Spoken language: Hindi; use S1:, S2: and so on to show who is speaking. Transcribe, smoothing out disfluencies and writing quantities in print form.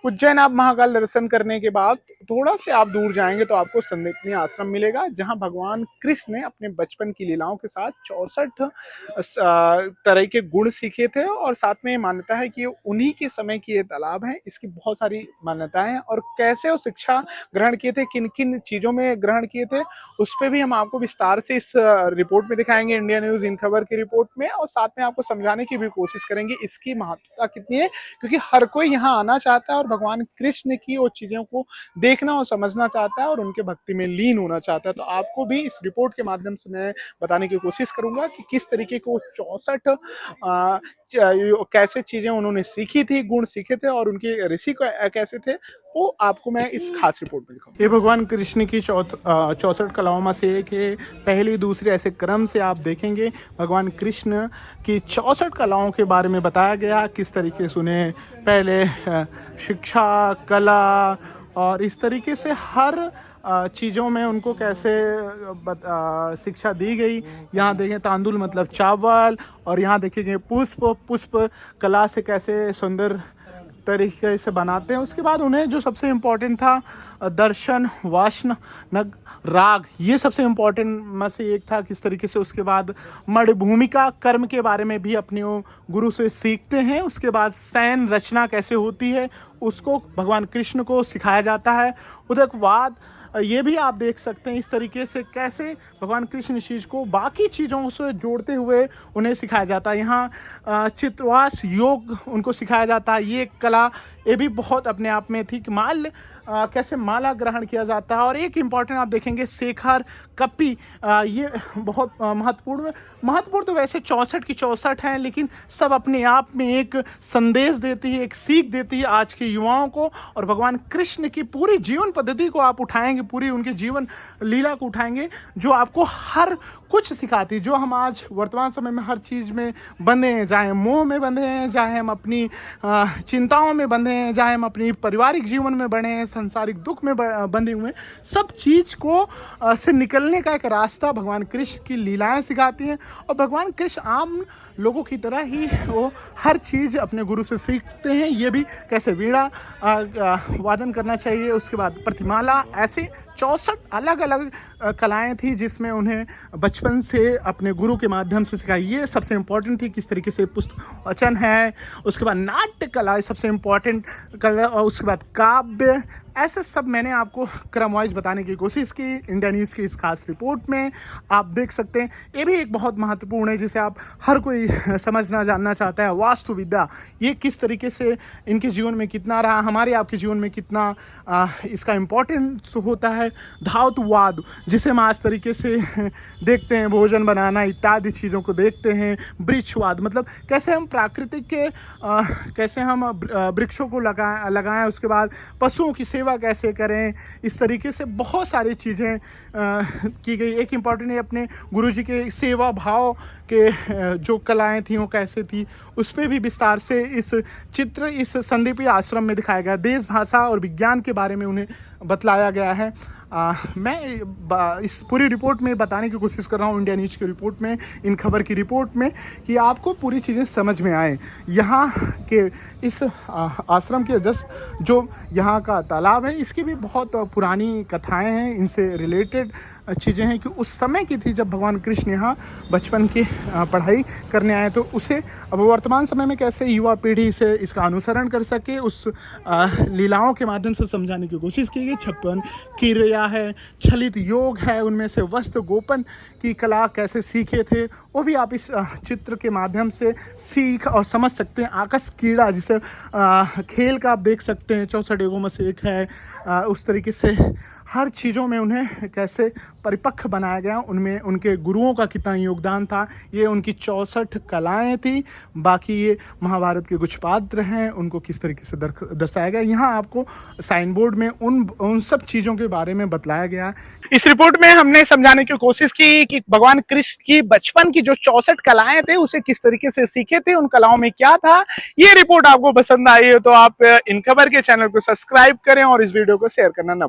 S1: उज्जैन आप महाकाल दर्शन करने के बाद थोड़ा से आप दूर जाएंगे तो आपको संदीपनी आश्रम मिलेगा, जहां भगवान कृष्ण ने अपने बचपन की लीलाओं के साथ 64 तरह के गुण सीखे थे। और साथ में ये मान्यता है कि ये उन्हीं के समय की ये तालाब है। इसकी बहुत सारी मान्यताएं हैं और कैसे वो शिक्षा ग्रहण किए थे, किन किन चीजों में ग्रहण किए थे, उस पर भी हम आपको विस्तार से इस रिपोर्ट में दिखाएंगे, इंडिया न्यूज इन खबर की रिपोर्ट में। और साथ में आपको समझाने की भी कोशिश करेंगे इसकी महत्वता कितनी है, क्योंकि हर कोई यहाँ आना चाहता है और भगवान कृष्ण की वो चीजों को देखना और समझना चाहता है और उनके भक्ति में लीन होना चाहता है। तो आपको भी इस रिपोर्ट के माध्यम से मैं बताने की कोशिश करूंगा कि किस तरीके को 64 कैसे चीजें उन्होंने सीखी थी, गुण सीखे थे और उनके ऋषि कैसे थे, वो आपको मैं इस खास रिपोर्ट में दिखाऊंगा। ये भगवान कृष्ण की 64 कलाओं में से एक है। पहली दूसरी ऐसे क्रम से आप देखेंगे भगवान कृष्ण की 64 कलाओं के बारे में बताया गया, किस तरीके से उन्हें पहले शिक्षा, कला और इस तरीके से हर चीज़ों में उनको कैसे शिक्षा दी गई। यहाँ देखें तांदुल मतलब चावल, और यहाँ देखेंगे पुष्प कला से कैसे सुंदर तरीके से बनाते हैं। उसके बाद उन्हें जो सबसे इम्पोर्टेंट था दर्शन, वासना, नग, राग, ये सबसे इम्पोर्टेंट में से एक था। किस तरीके से उसके बाद मणि भूमिका कर्म के बारे में भी अपने गुरु से सीखते हैं। उसके बाद सैन रचना कैसे होती है उसको भगवान कृष्ण को सिखाया जाता है। उदकवाद ये भी आप देख सकते हैं, इस तरीके से कैसे भगवान कृष्ण इस चीज़ को बाकी चीज़ों से जोड़ते हुए उन्हें सिखाया जाता है। यहाँ चित्रवास योग उनको सिखाया जाता है। ये कला ये भी बहुत अपने आप में थी कि कैसे माला ग्रहण किया जाता है। और एक इम्पॉर्टेंट आप देखेंगे शेखर कपी, ये बहुत महत्वपूर्ण तो वैसे 64 की 64 हैं, लेकिन सब अपने आप में एक संदेश देती है, एक सीख देती है आज के युवाओं को। और भगवान कृष्ण की पूरी जीवन पद्धति को आप उठाएंगे, पूरी उनके जीवन लीला को उठाएंगे, जो आपको हर कुछ सिखाती है। जो हम आज वर्तमान समय में हर चीज़ में बंधे हैं, चाहे मोह में बंधे हैं, चाहे हम अपनी चिंताओं में बंधे हैं, चाहे हम अपनी पारिवारिक जीवन में बंधे हैं, सांसारिक दुख में बंधे हुए हैं, सब चीज़ को से निकलने का एक रास्ता भगवान कृष्ण की लीलाएं सिखाती हैं। और भगवान कृष्ण आम लोगों की तरह ही वो हर चीज़ अपने गुरु से सीखते हैं। ये भी कैसे वीणा वादन करना चाहिए, उसके बाद प्रतिमाला, ऐसे 64 अलग अलग कलाएं थी जिसमें उन्हें बचपन से अपने गुरु के माध्यम से सिखाई। ये सबसे इम्पोर्टेंट थी, किस तरीके से पुस्तक वचन है। उसके बाद नाट्य कला सबसे इम्पोर्टेंट कला, और उसके बाद काव्य, ऐसे सब मैंने आपको क्रम वाइज बताने की कोशिश की इंडिया न्यूज़ की इस खास रिपोर्ट में। आप देख सकते हैं ये भी एक बहुत महत्वपूर्ण है जिसे आप हर कोई समझना जानना चाहता है। वास्तुविद्या, ये किस तरीके से इनके जीवन में कितना रहा, हमारे आपके जीवन में कितना इसका इम्पोर्टेंस होता है। धातुवाद, जिसे हम आज तरीके से देखते हैं, भोजन बनाना इत्यादि चीज़ों को देखते हैं। वृक्षवाद, मतलब कैसे हम प्राकृतिक के कैसे हम वृक्षों को लगाएं, उसके बाद पशुओं की सेवा कैसे करें, इस तरीके से बहुत सारी चीज़ें की गई। एक इम्पॉर्टेंट है अपने गुरुजी के सेवा भाव के जो कलाएं थी वो कैसे थी, उस पर भी विस्तार से इस चित्र इस संदीपी आश्रम में दिखाया गया। देश, भाषा और विज्ञान के बारे में उन्हें बतलाया गया है। मैं इस पूरी रिपोर्ट में बताने की कोशिश कर रहा हूँ, इंडिया न्यूज़ की रिपोर्ट में, इन खबर की रिपोर्ट में, कि आपको पूरी चीज़ें समझ में आए। यहाँ के इस आश्रम के जस्ट जो यहाँ का तालाब है, इसकी भी बहुत पुरानी कथाएं हैं, इनसे रिलेटेड चीज़ें हैं कि उस समय की थी जब भगवान कृष्ण यहाँ बचपन की पढ़ाई करने आए। तो उसे अब वर्तमान समय में कैसे युवा पीढ़ी से इसका अनुसरण कर सके, उस लीलाओं के माध्यम से समझाने की कोशिश की गई। 56 क्रिया है, छलित योग है, उनमें से वस्त्र गोपन की कला कैसे सीखे थे, वो भी आप इस चित्र के माध्यम से सीख और समझ सकते हैं। आकाश क्रीड़ा, जिसे खेल का आप देख सकते हैं, 64 योगों में से एक है। उस तरीके से हर चीज़ों में उन्हें कैसे परिपक्व बनाया गया, उनमें उनके गुरुओं का कितना योगदान था। ये उनकी 64 कलाएं थी। बाकी ये महाभारत के कुछ पात्र हैं, उनको किस तरीके से दर्शाया गया। यहाँ आपको साइन बोर्ड में उन सब चीज़ों के बारे में बतलाया गया। इस रिपोर्ट में हमने समझाने की कोशिश की कि भगवान कृष्ण की बचपन की जो 64 कलाएं थे उसे किस तरीके से सीखे थे, उन कलाओं में क्या था। ये रिपोर्ट आपको पसंद आई है तो आप इन खबर के चैनल को सब्सक्राइब करें और इस वीडियो को शेयर करना न